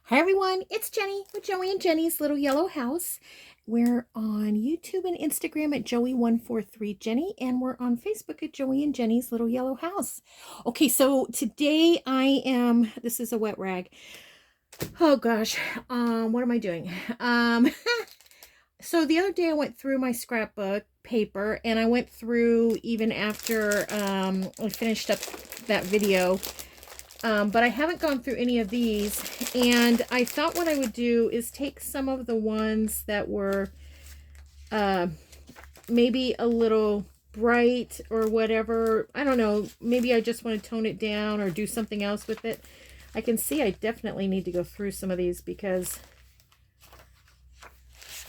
Hi everyone, it's Jenny with Joey and Jenny's Little Yellow House. We're on YouTube and Instagram at Joey143Jenny, and we're on Facebook at Joey and Jenny's Little Yellow House. Okay, so today this is a wet rag. Oh gosh, what am I doing? So the other day I went through my scrapbook paper, and I went through even after I finished up that video. But I haven't gone through any of these, and I thought what I would do is take some of the ones that were maybe a little bright or whatever. I don't know. Maybe I just want to tone it down or do something else with it. I can see I definitely need to go through some of these because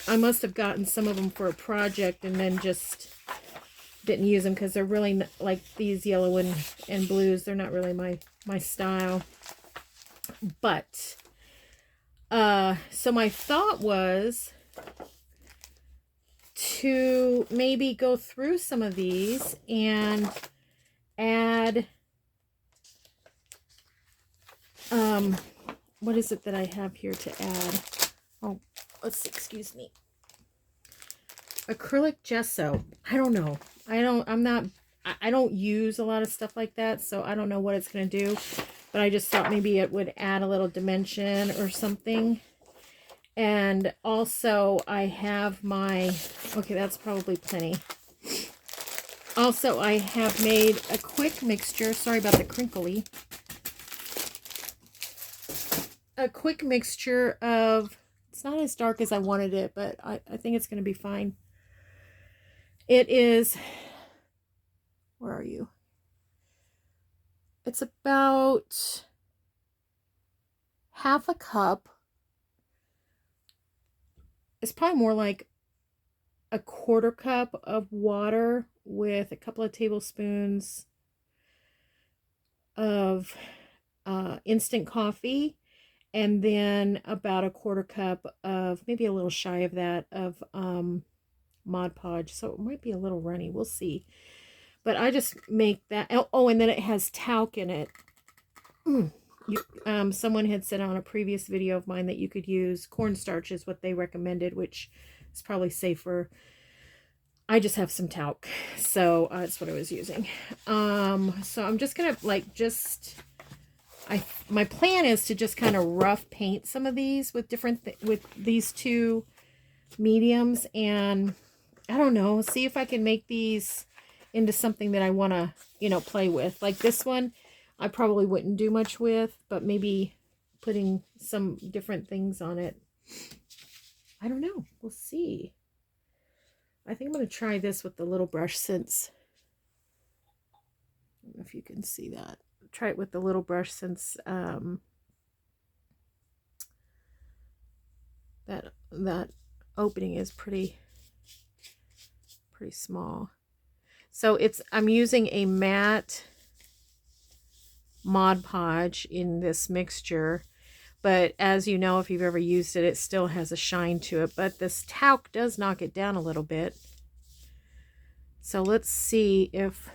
I must have gotten some of them for a project and then just didn't use them because they're really like these yellow and blues. They're not really my style. But so my thought was to maybe go through some of these and add what is it that I have here to add? Oh, let's see, excuse me. Acrylic gesso. I don't know. I don't use a lot of stuff like that, so I don't know what it's going to do. But I just thought maybe it would add a little dimension or something. And also I have my, okay, that's probably plenty. Also, I have made a quick mixture. Sorry about the crinkly. A quick mixture of, it's not as dark as I wanted it, but I think it's going to be fine. It is, where are you? It's about half a cup. It's probably more like a quarter cup of water with a couple of tablespoons of instant coffee, and then about a quarter cup of, maybe a little shy of that, of Mod Podge. So it might be a little runny. We'll see. But I just make that. Oh, and then it has talc in it. Someone had said on a previous video of mine that you could use cornstarch is what they recommended, which is probably safer. I just have some talc, so that's what I was using. So I'm just gonna my plan is to just kind of rough paint some of these with with these two mediums, and I don't know, see if I can make these into something that I want to, play with. Like this one, I probably wouldn't do much with, but maybe putting some different things on it. I don't know. We'll see. I think I'm going to try this with the little brush since, I don't know if you can see that. Try it with the little brush since that opening is pretty small. So I'm using a matte Mod Podge in this mixture, but as you know, if you've ever used it, it still has a shine to it, but this talc does knock it down a little bit. So let's see if,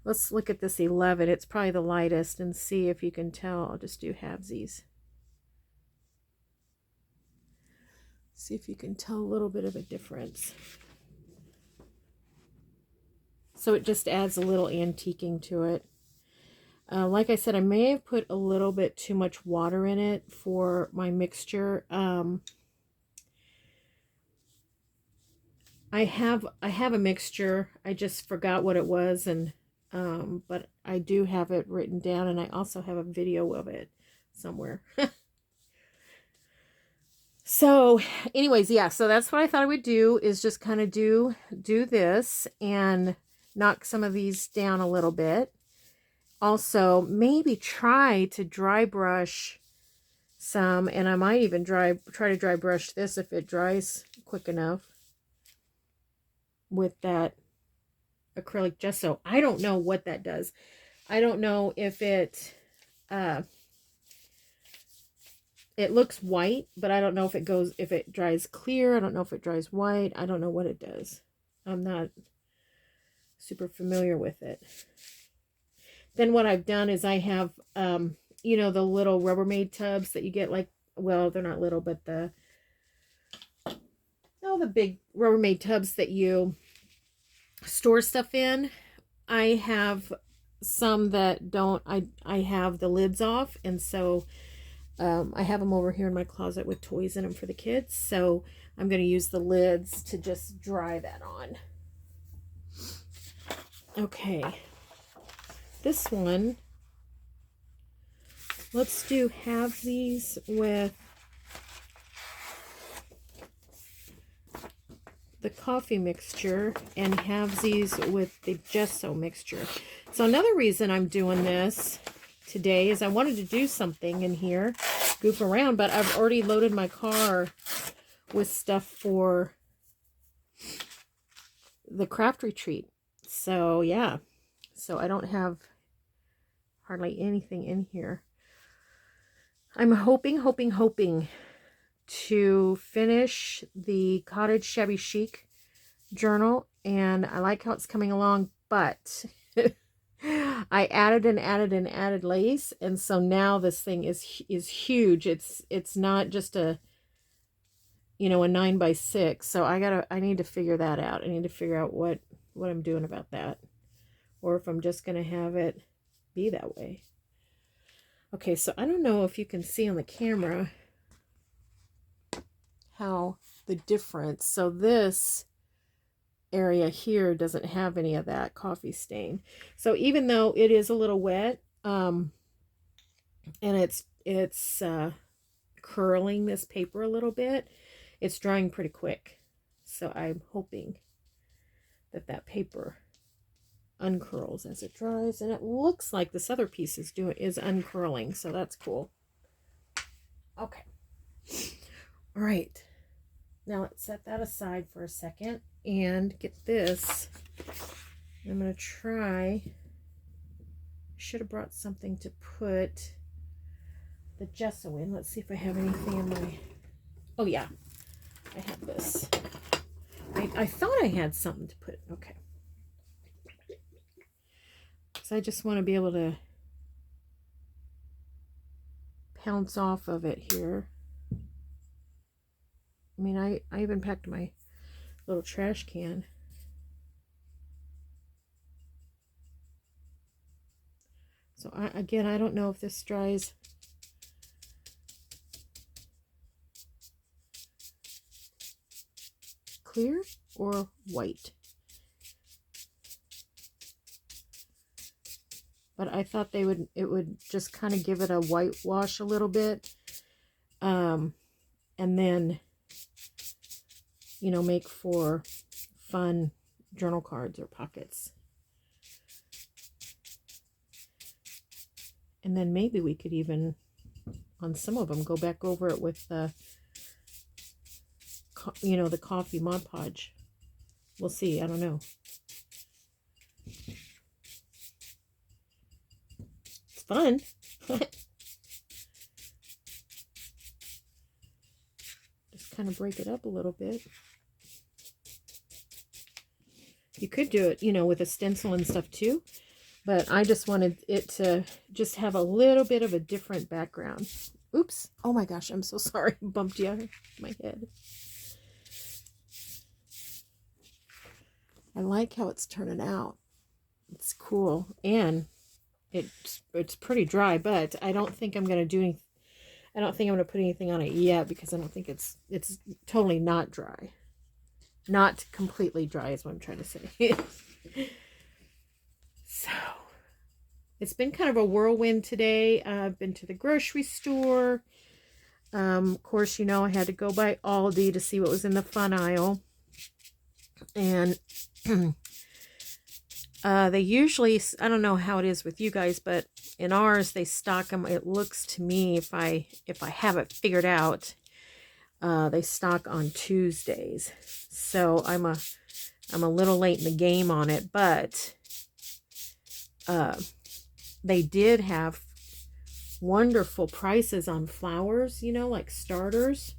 let's look at this 11. It's probably the lightest, and see if you can tell. I'll just do halvesies. See if you can tell a little bit of a difference. So it just adds a little antiquing to it. Like I said, I may have put a little bit too much water in it for my mixture. I have a mixture. I just forgot what it was, and but I do have it written down, and I also have a video of it somewhere. So anyways, yeah, so that's what I thought I would do, is just kind of do this and knock some of these down a little bit. Also, maybe try to dry brush some, and I might even try to dry brush this if it dries quick enough with that acrylic gesso. I don't know what that does. I don't know if it looks white, but I don't know if it dries clear. I don't know if it dries white. I don't know what it does. I'm not super familiar with it. Then what I've done is I have, the little Rubbermaid tubs that you get like well, they're not little, but the big Rubbermaid tubs that you store stuff in. I have some that don't. I have the lids off, and so I have them over here in my closet with toys in them for the kids. So I'm going to use the lids to just dry that on. Okay, this one, let's do have these with the coffee mixture and have these with the gesso mixture. So another reason I'm doing this today is I wanted to do something in here, goof around, but I've already loaded my car with stuff for the craft retreat. So yeah, so I don't have hardly anything in here. I'm hoping to finish the Cottage Shabby Chic journal, and I like how it's coming along, but I added lace, and so now this thing is huge. It's not just a, you know, a 9x6. So I need to figure that out. I need to figure out what I'm doing about that, or if I'm just going to have it be that way. Okay, so I don't know if you can see on the camera how the difference. So this area here doesn't have any of that coffee stain. So even though it is a little wet, and it's curling this paper a little bit, it's drying pretty quick. So I'm hoping that paper uncurls as it dries, and it looks like this other piece is uncurling, so that's cool. Okay, all right, now let's set that aside for a second and get this. I'm gonna try, should have brought something to put the gesso in. Let's see if I have anything in my, oh yeah, I have this. I thought I had something to put, okay. So I just want to be able to pounce off of it here. I mean, I even packed my little trash can. So again, I don't know if this dries clear or white. But I thought it would just kind of give it a whitewash a little bit. And then, you know, make for fun journal cards or pockets. And then maybe we could even, on some of them, go back over it with the, you know, the coffee Mod Podge. We'll see. I don't know. It's fun. Just kind of break it up a little bit. You could do it, you know, with a stencil and stuff too. But I just wanted it to just have a little bit of a different background. Oops. Oh my gosh, I'm so sorry. Bumped you on my head. I like how it's turning out. It's cool. And it's pretty dry, but I don't think I'm going to do anything. I don't think I'm going to put anything on it yet because I don't think it's totally not dry. Not completely dry is what I'm trying to say. So, it's been kind of a whirlwind today. I've been to the grocery store. Of course, you know, I had to go by Aldi to see what was in the fun aisle. And they usually, I don't know how it is with you guys, but in ours, they stock them. It looks to me, if I have it figured out, they stock on Tuesdays. So I'm a little late in the game on it, but they did have wonderful prices on flowers, you know, like starters.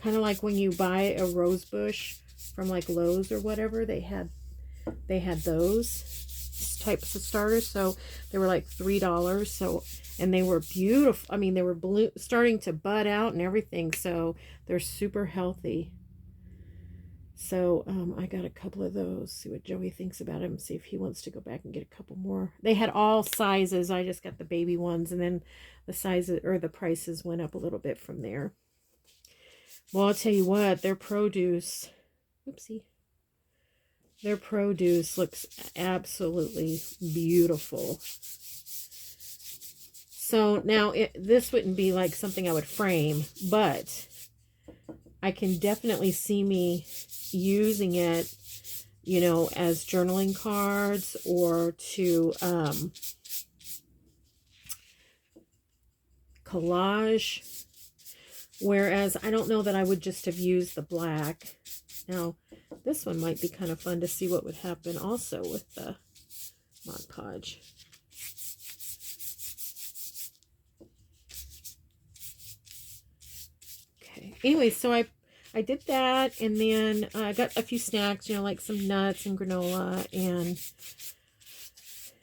Kind of like when you buy a rose bush from like Lowe's or whatever, they had those types of starters. So they were like $3. So, and they were beautiful. I mean, they were starting to bud out and everything. So they're super healthy. So I got a couple of those. See what Joey thinks about them. See if he wants to go back and get a couple more. They had all sizes. I just got the baby ones, and then the sizes or the prices went up a little bit from there. Well, I'll tell you what, their produce, oopsie, their produce looks absolutely beautiful. So now this wouldn't be like something I would frame, but I can definitely see me using it, you know, as journaling cards or to collage. Whereas I don't know that I would just have used the black. Now, this one might be kind of fun to see what would happen also with the Mod Podge. Okay. Anyway, so I did that, and then I got a few snacks, you know, like some nuts and granola, and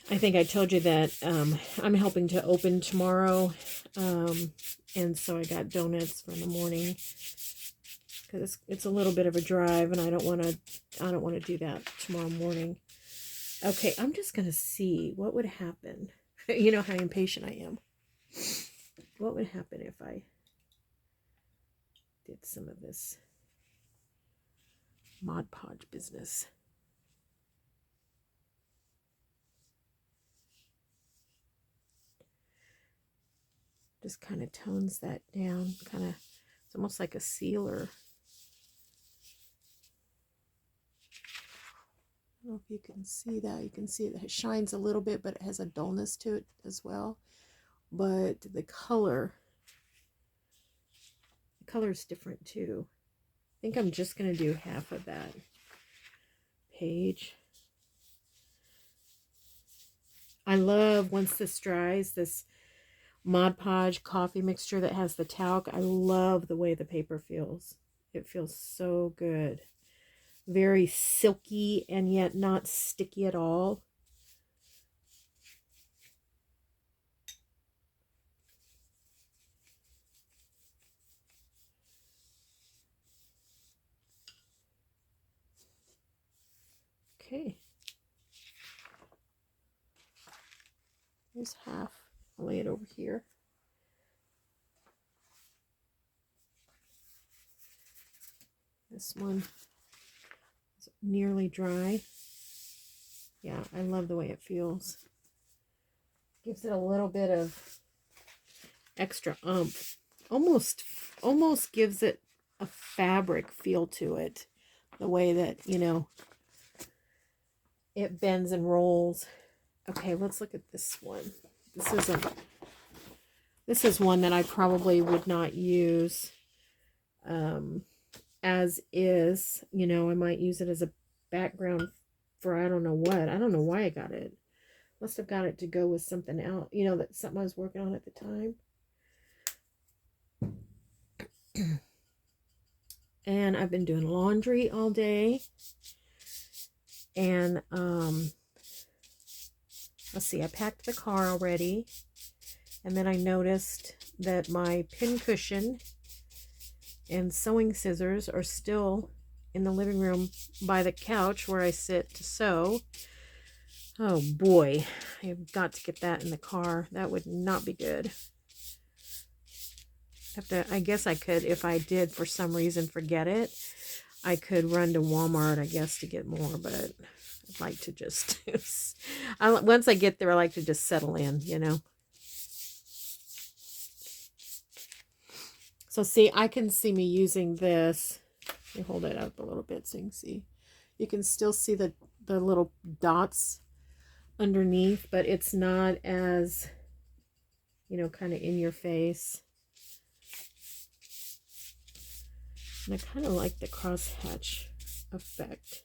I think I told you that I'm helping to open tomorrow, and so I got donuts for in the morning because it's a little bit of a drive, and I don't want to do that tomorrow morning. Okay, I'm just gonna see what would happen. You know how impatient I am. What would happen if I did some of this Mod Podge business? Just kind of tones that down. Kind of, it's almost like a sealer. I don't know if you can see that. You can see it shines a little bit, but it has a dullness to it as well. But the color is different too. I think I'm just going to do half of that page. I love, once this dries, this Mod Podge coffee mixture that has the talc. I love the way the paper feels. It feels so good. Very silky and yet not sticky at all. Okay. Here's half. I'll lay it over here. This one is nearly dry. Yeah, I love the way it feels. Gives it a little bit of extra oomph. Almost gives it a fabric feel to it. The way that, you know, it bends and rolls. Okay, let's look at this one. This is one that I probably would not use as is. You know, I might use it as a background for I don't know what. I don't know why I got it. Must have got it to go with something else, you know, that something I was working on at the time. And I've been doing laundry all day. And let's see, I packed the car already. And then I noticed that my pin cushion and sewing scissors are still in the living room by the couch where I sit to sew. Oh boy, I've got to get that in the car. That would not be good. I guess I could, if I did for some reason forget it, I could run to Walmart, I guess, to get more, but I'd like to just, once I get there, I like to just settle in, you know. So see, I can see me using this. Let me hold it up a little bit so you can see. You can still see the little dots underneath, but it's not as, you know, kind of in your face. And I kind of like the crosshatch effect.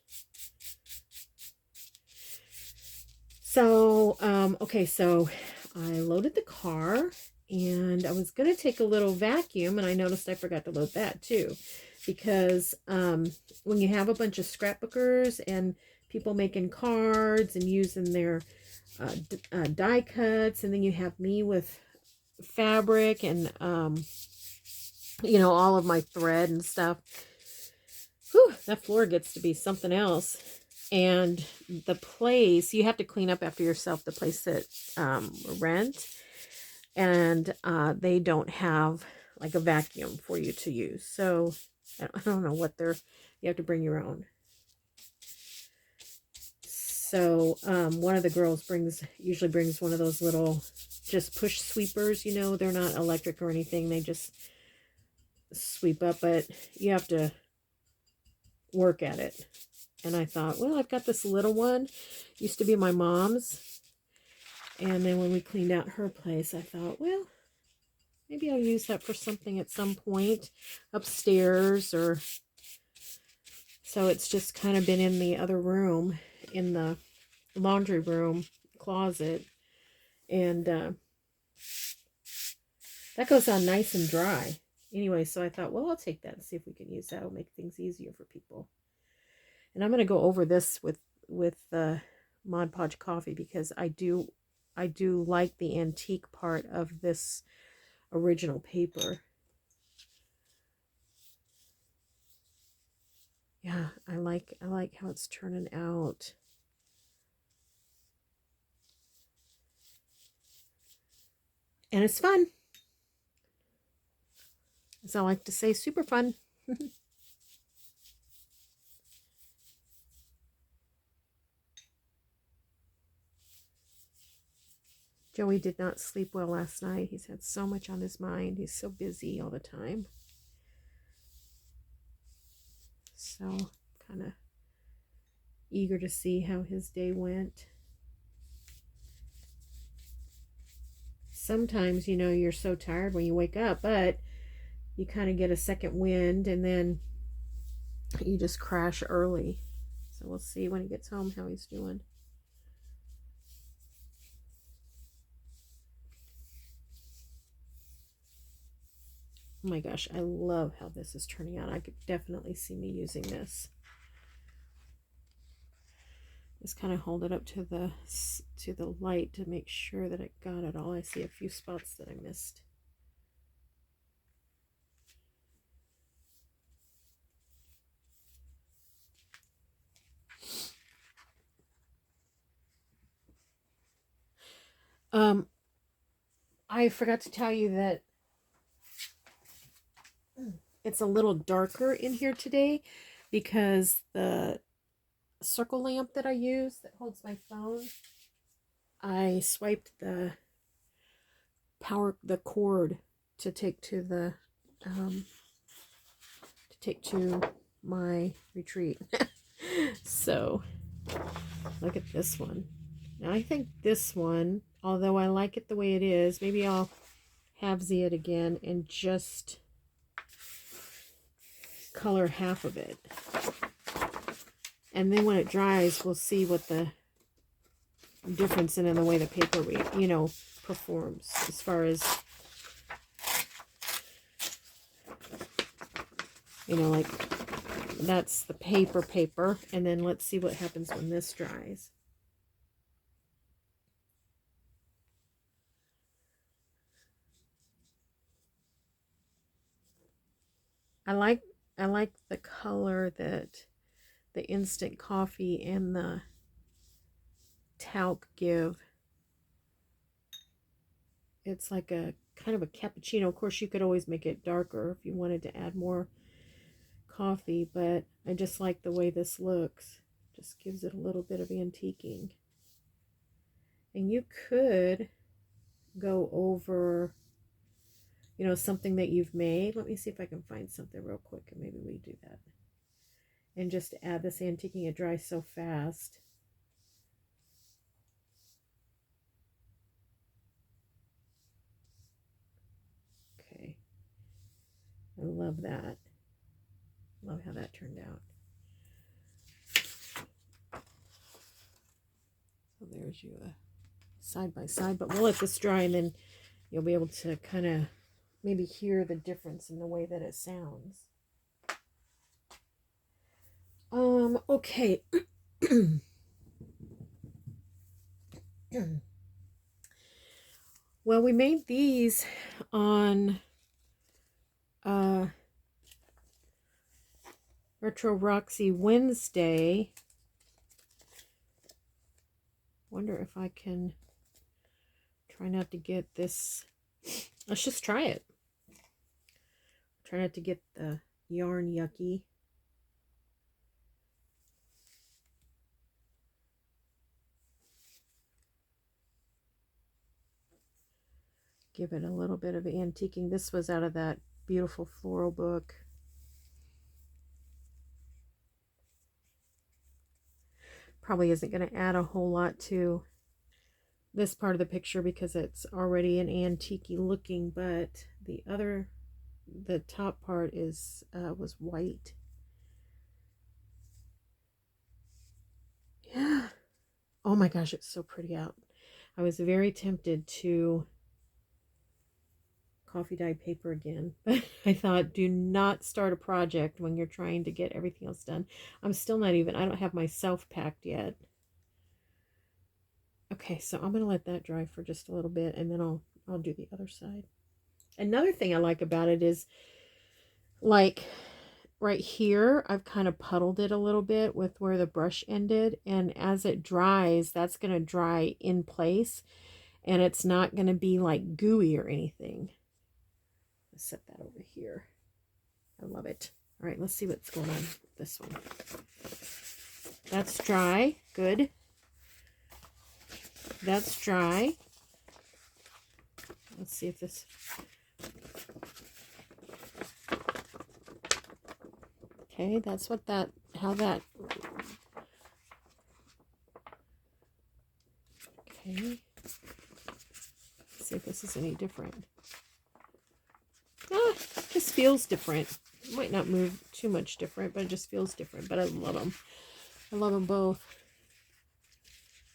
So, okay, so I loaded the car, and I was going to take a little vacuum, and I noticed I forgot to load that too. Because when you have a bunch of scrapbookers and people making cards and using their die cuts, and then you have me with fabric and you know, all of my thread and stuff. Whew, that floor gets to be something else. And the place, you have to clean up after yourself, the place that rent, and they don't have like a vacuum for you to use. So I don't know what they're, you have to bring your own. So one of the girls usually brings one of those little just push sweepers, you know, they're not electric or anything, they just sweep up, but you have to work at it. And I thought, well, I've got this little one, used to be my mom's, and then when we cleaned out her place, I thought, well, maybe I'll use that for something at some point upstairs, or so it's just kind of been in the other room, in the laundry room closet, and that goes on nice and dry. Anyway, so I thought, well, I'll take that and see if we can use that. It'll make things easier for people. And I'm going to go over this with Mod Podge coffee, because I do like the antique part of this original paper. Yeah, I like how it's turning out. And it's fun. As I like to say, super fun. Joey did not sleep well last night. He's had so much on his mind. He's so busy all the time. So, kind of eager to see how his day went. Sometimes, you know, you're so tired when you wake up, but you kind of get a second wind and then you just crash early. So we'll see when he gets home how he's doing. Oh my gosh, I love how this is turning out. I could definitely see me using this. Just kind of hold it up to the light to make sure that I got it all. I see a few spots that I missed. I forgot to tell you that it's a little darker in here today because the circle lamp that I use that holds my phone, I swiped the cord to take to my retreat. So look at this one. Now I think this one, although I like it the way it is, maybe I'll halvesy it again and just color half of it. And then when it dries, we'll see what the difference in the way the paper, you know, performs as far as, you know, like that's the paper, and then let's see what happens when this dries. I like the color that the instant coffee and the talc give. It's like a kind of a cappuccino. Of course, you could always make it darker if you wanted to add more coffee, but I just like the way this looks. Just gives it a little bit of antiquing. And you could go over, you know, something that you've made. Let me see if I can find something real quick, and maybe we do that. And just add this antiquing. It dries so fast. Okay. I love that. Love how that turned out. So there's you side by side, but we'll let this dry, and then you'll be able to kind of maybe hear the difference in the way that it sounds. Okay. Well, we made these on Retro Roxy Wednesday. Wonder if I can try not to get this. Let's just try it. Try not to get the yarn yucky. Give it a little bit of antiquing. This was out of that beautiful floral book. Probably isn't going to add a whole lot to this part of the picture because it's already an antique looking, but the top part was white. Yeah. Oh my gosh, it's so pretty out. I was very tempted to coffee dye paper again, but I thought, do not start a project when you're trying to get everything else done. I don't have myself packed yet. Okay, so I'm gonna let that dry for just a little bit, and then I'll do the other side. Another thing I like about it is, like, right here, I've kind of puddled it a little bit with where the brush ended, and as it dries, that's gonna dry in place, and it's not gonna be like gooey or anything. Let's set that over here. I love it. All right, let's see what's going on with this one. That's dry. Good. That's dry. Let's see if this... Okay, that's how that... Okay. Let's see if this is any different. Just feels different. It might not move too much different, but it just feels different. But I love them. I love them both.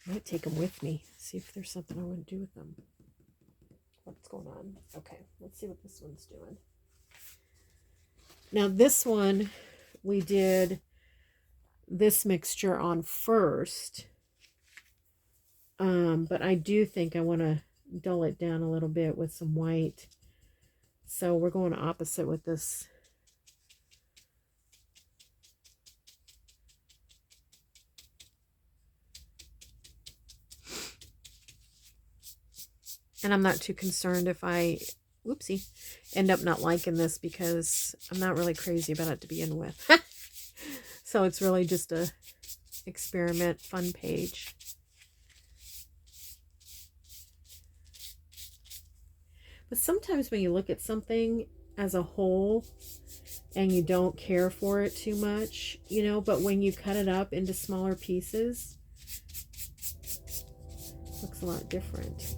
I might take them with me. See if there's something I want to do with them. What's going on? Okay, let's see what this one's doing. Now this one, we did this mixture on first. But I do think I want to dull it down a little bit with some white. So we're going opposite with this. And I'm not too concerned if I, whoopsie, end up not liking this because I'm not really crazy about it to begin with. So it's really just a experiment, fun page. But sometimes when you look at something as a whole and you don't care for it too much, you know, but when you cut it up into smaller pieces, it looks a lot different.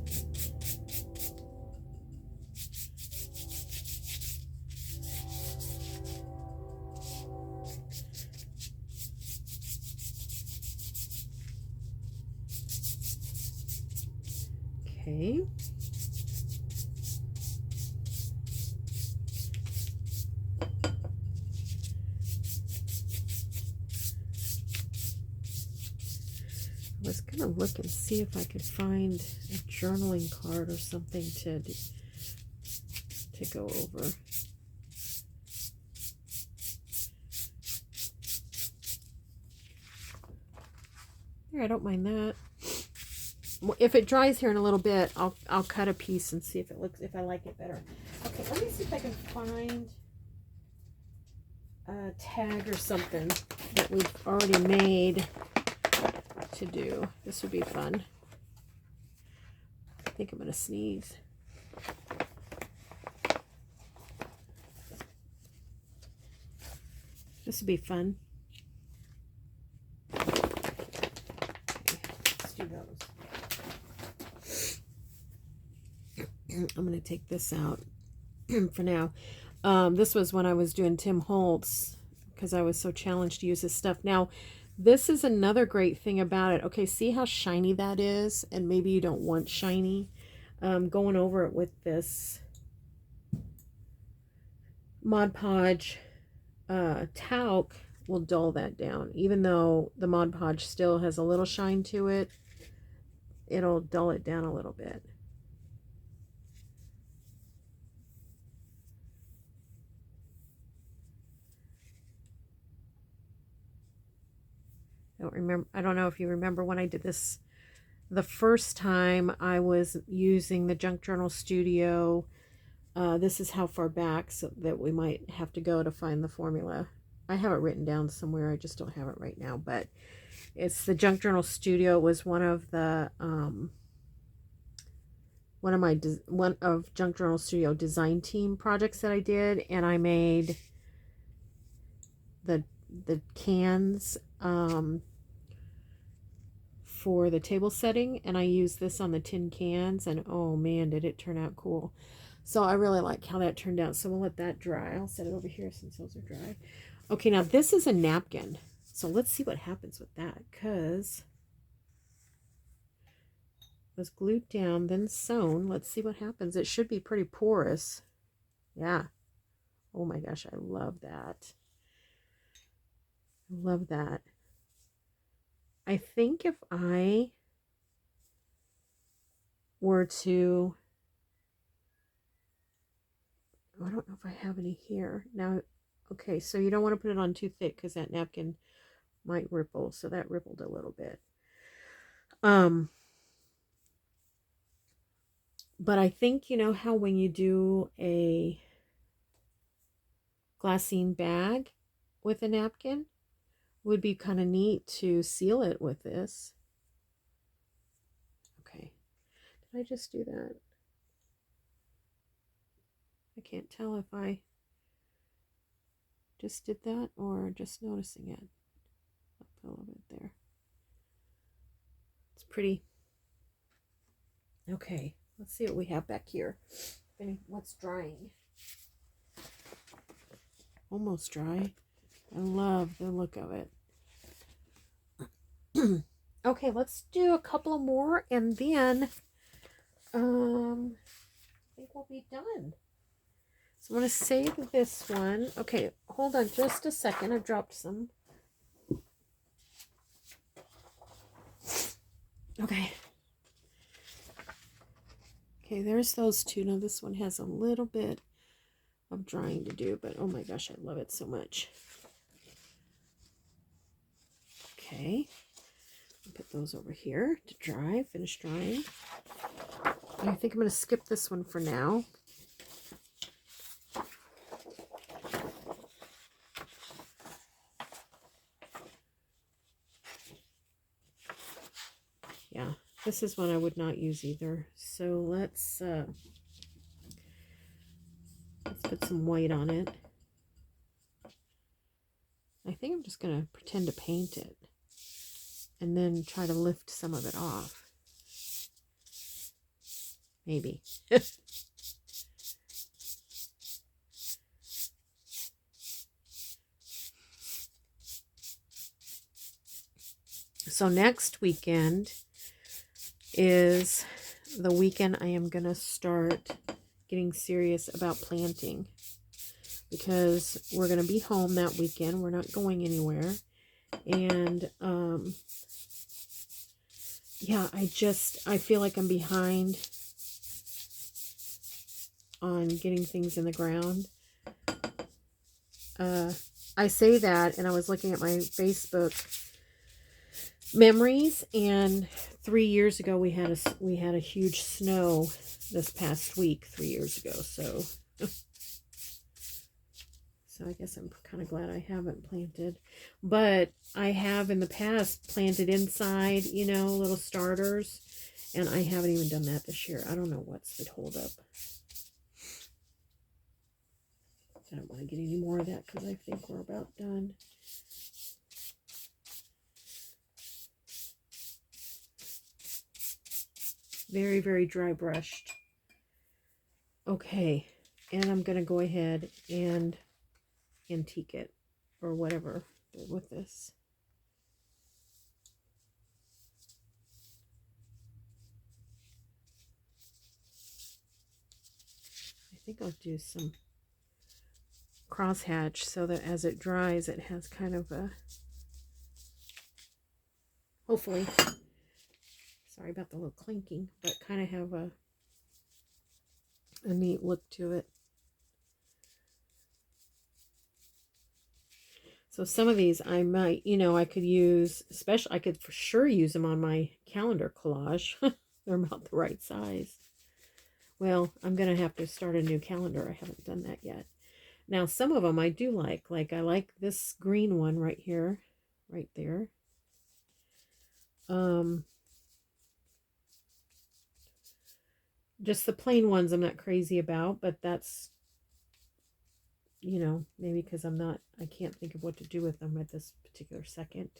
Okay. I was going to look and see if I could find a journaling card or something to go over. Here, I don't mind that. If it dries here in a little bit, I'll cut a piece and see if I like it better. Okay, let me see if I can find a tag or something that we've already made to do. This would be fun. I think I'm gonna sneeze. This would be fun. Okay, let's do those. I'm going to take this out for now. This was when I was doing Tim Holtz because I was so challenged to use this stuff. Now, this is another great thing about it. Okay, see how shiny that is? And maybe you don't want shiny. Going over it with this Mod Podge talc will dull that down. Even though the Mod Podge still has a little shine to it, it'll dull it down a little bit. I don't know if you remember when I did this the first time. I was using the Junk Journal Studio. This is how far back so that we might have to go to find the formula. I have it written down somewhere. I just don't have it right now, but it's the Junk Journal Studio. It was one of Junk Journal Studio design team projects that I did, and I made the cans for the table setting, and I used this on the tin cans, and oh man, did it turn out cool. So I really like how that turned out. So we'll let that dry. I'll set it over here since those are dry. Okay, now this is a napkin. So let's see what happens with that, because it was glued down, then sewn. Let's see what happens. It should be pretty porous. Yeah. Oh my gosh, I love that. I love that. I think if I were to, I don't know if I have any here. Now, okay, so you don't want to put it on too thick because that napkin might ripple. So that rippled a little bit. But I think, you know how when you do a glassine bag with a napkin, would be kind of neat to seal it with this. Okay, did I just do that? I can't tell if I just did that or just noticing it. I'll put a little bit there. It's pretty. Okay, let's see what we have back here. What's drying? Almost dry. I love the look of it. Okay, let's do a couple more, and then I think we'll be done. So I'm going to save this one. Okay, hold on just a second. I've dropped some. Okay. Okay, there's those two. Now this one has a little bit of drying to do, but oh my gosh, I love it so much. Okay. I'll put those over here to dry, finish drying. And I think I'm going to skip this one for now. Yeah, this is one I would not use either. So let's put some white on it. I think I'm just going to pretend to paint it and then try to lift some of it off. Maybe. So next weekend is the weekend I am going to start getting serious about planting, because we're going to be home that weekend. We're not going anywhere. And yeah, I feel like I'm behind on getting things in the ground. I say that, and I was looking at my Facebook memories, and 3 years ago we had a huge snow this past week 3 years ago. So I guess I'm kind of glad I haven't planted, but I have in the past planted inside, you know, little starters, and I haven't even done that this year. I don't know what's the hold up. I don't want to get any more of that because I think we're about done. Very, very dry brushed. Okay, and I'm going to go ahead and antique it or whatever with this. I think I'll do some crosshatch so that as it dries it has kind of a, hopefully, Sorry about the little clinking, but kind of have a neat look to it. So some of these I might, I could use, especially, I could for sure use them on my calendar collage. They're about the right size. Well, I'm going to have to start a new calendar. I haven't done that yet. Now, some of them I do like. Like, I like this green one right here, right there. Just the plain ones I'm not crazy about, but that's, maybe because I can't think of what to do with them at this particular second.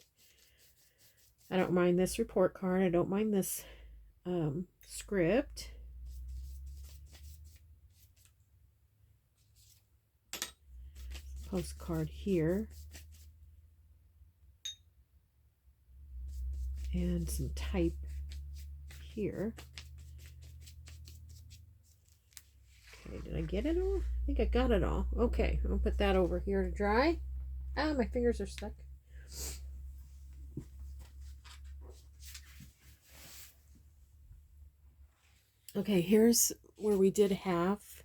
I don't mind this report card. I don't mind this script. Postcard here. And some type here. Okay, did I get it all? I think I got it all. Okay, I'll put that over here to dry. Ah, my fingers are stuck. Okay, here's where we did half.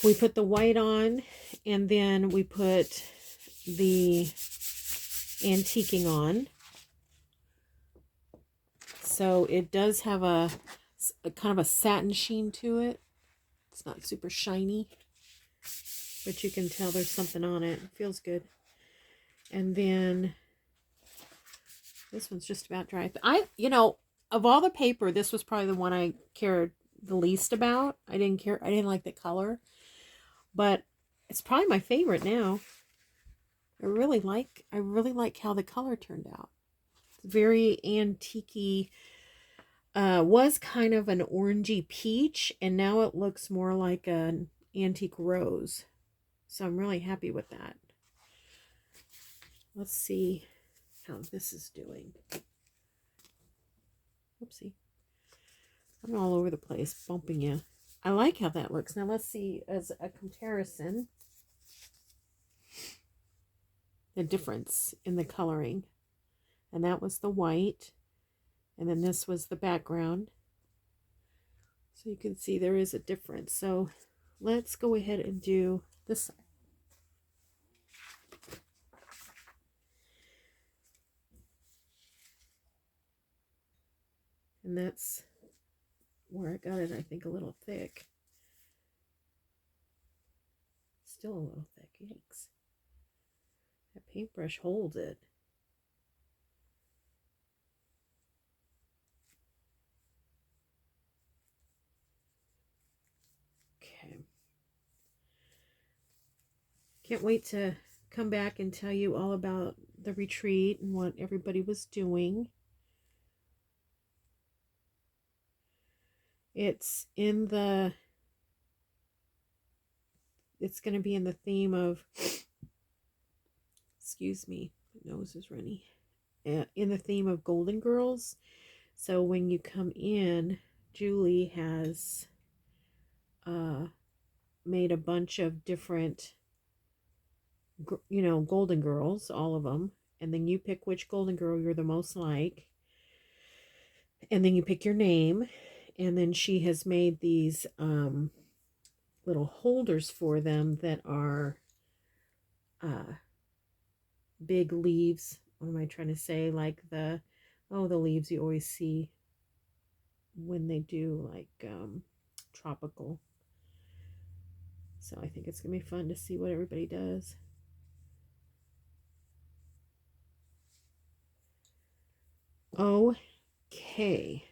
We put the white on, and then we put the antiquing on. So it does have a kind of a satin sheen to it. It's not super shiny, but you can tell there's something on it. It feels good. And then this one's just about dry. Of all the paper, this was probably the one I cared the least about. I didn't like the color, but it's probably my favorite now. I really like how the color turned out. It's very antique-y. Was kind of an orangey peach, and now it looks more like an antique rose. So I'm really happy with that. Let's see how this is doing. Oopsie. I'm all over the place, bumping you. I like how that looks. Now let's see, as a comparison, the difference in the coloring. And that was the white. And then this was the background. So you can see there is a difference. So let's go ahead and do this side. And that's where I got it, I think, a little thick. Still a little thick, yikes. That paintbrush holds it. Okay. Can't wait to come back and tell you all about the retreat and what everybody was doing. It's going to be in the theme of, excuse me, my nose is runny, in the theme of Golden Girls. So when you come in, Julie has made a bunch of different, Golden Girls, all of them. And then you pick which Golden Girl you're the most like. And then you pick your name. And then she has made these little holders for them that are big leaves. What am I trying to say? Like the leaves you always see when they do like tropical. So I think it's going to be fun to see what everybody does. Okay.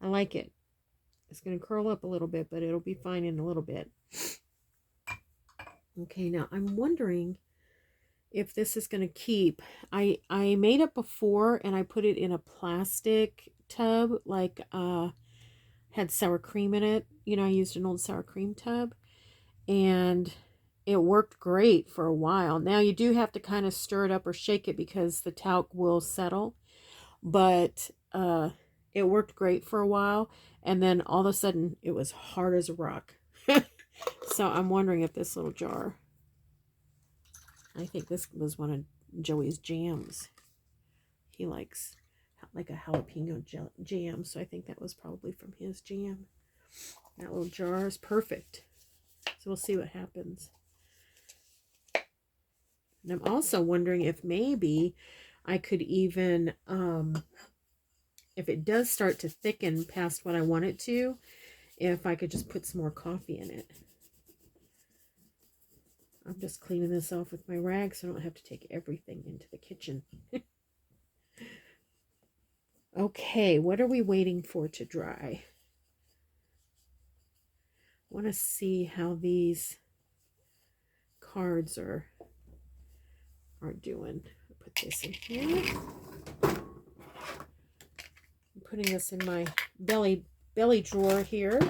I like it. It's going to curl up a little bit, but it'll be fine in a little bit. Okay, now I'm wondering if this is going to keep. I made it before, and I put it in a plastic tub, like had sour cream in it. I used an old sour cream tub, and it worked great for a while. Now you do have to kind of stir it up or shake it because the talc will settle, but it worked great for a while, and then all of a sudden it was hard as a rock. So I'm wondering if this little jar, I think this was one of Joey's jams. He likes like a jalapeno jam. So I think that was probably from his jam. That little jar is perfect. So we'll see what happens. And I'm also wondering if maybe I could even, if it does start to thicken past what I want it to, if I could just put some more coffee in it. I'm just cleaning this off with my rag so I don't have to take everything into the kitchen. Okay, what are we waiting for to dry? I want to see how these cards are doing. I'll put this in here. I'm putting this in my belly drawer here.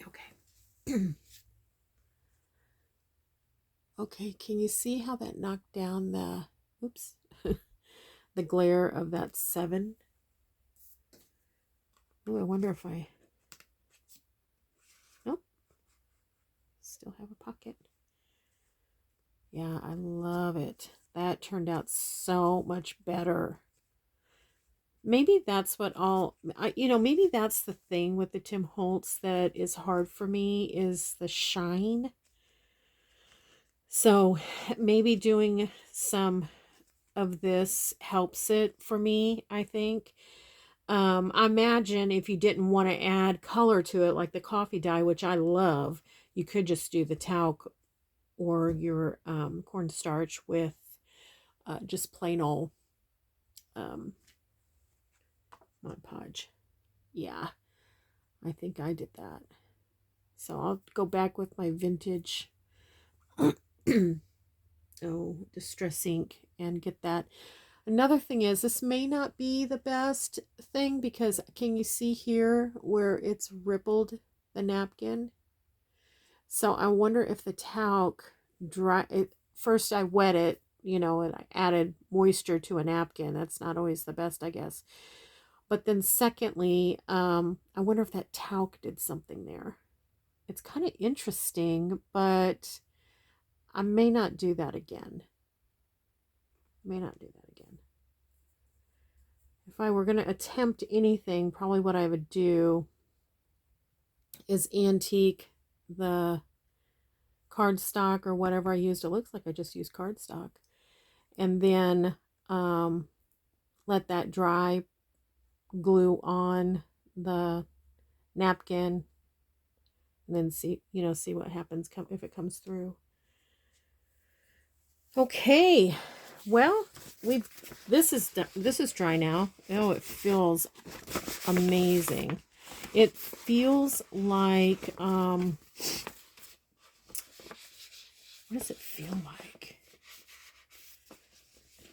Okay. Okay, can you see how that knocked down the, oops, the glare of that 7? Oh, I wonder if I, nope, still have a pocket. Yeah, I love it. That turned out so much better. Maybe that's what maybe that's the thing with the Tim Holtz that is hard for me, is the shine. So maybe doing some of this helps it for me, I think. I imagine if you didn't want to add color to it, like the coffee dye, which I love, you could just do the talc or your cornstarch with just plain old Mod Podge. Yeah, I think I did that. So I'll go back with my vintage Distress ink and get that. Another thing is, this may not be the best thing because can you see here where it's rippled the napkin? So I wonder if the talc first I wet it, and I added moisture to a napkin. That's not always the best, I guess. But then secondly, I wonder if that talc did something there. It's kind of interesting, but I may not do that again. If I were going to attempt anything, probably what I would do is antique the cardstock or whatever I used. It looks like I just used cardstock. And then let that dry, glue on the napkin, and then see what happens if it comes through. Okay, well, this is dry now. Oh, it feels amazing. It feels like what does it feel like?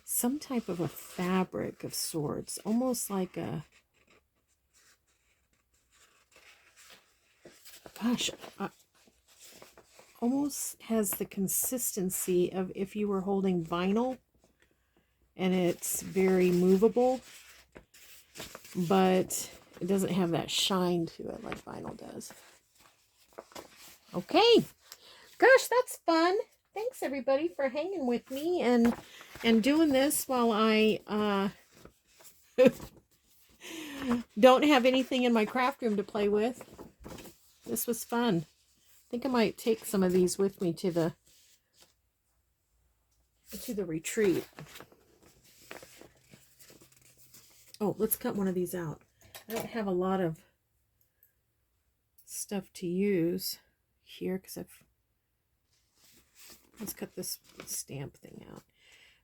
Some type of a fabric of sorts, almost like a, gosh, almost has the consistency of if you were holding vinyl, and it's very movable, but it doesn't have that shine to it like vinyl does. Okay, gosh, that's fun. Thanks everybody for hanging with me and doing this while I don't have anything in my craft room to play with. This was fun. I think I might take some of these with me to the retreat. Oh, let's cut one of these out. I don't have a lot of stuff to use here because let's cut this stamp thing out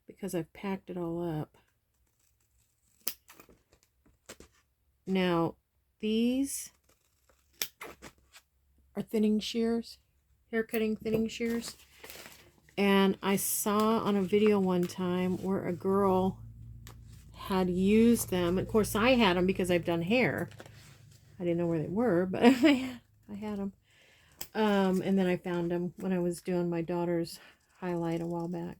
because I've packed it all up. Now, these are thinning shears, hair cutting thinning shears. And I saw on a video one time where a girl had used them. Of course, I had them because I've done hair. I didn't know where they were, but I had them. And then I found them when I was doing my daughter's highlight a while back.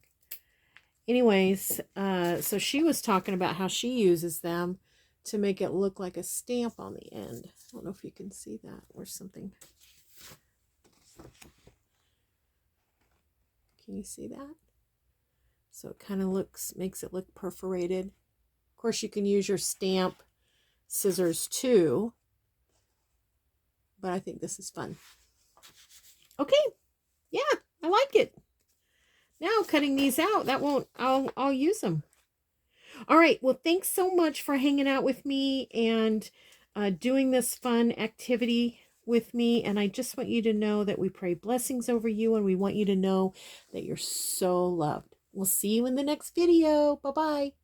Anyways, so she was talking about how she uses them to make it look like a stamp on the end. I don't know if you can see that or something. Can you see that? So it kind of makes it look perforated. Of course, you can use your stamp scissors too, but I think this is fun. Okay, yeah, I like it. Now cutting these out, I'll use them. All right, well, thanks so much for hanging out with me and doing this fun activity with me. And I just want you to know that we pray blessings over you, and we want you to know that you're so loved. We'll see you in the next video. Bye-bye.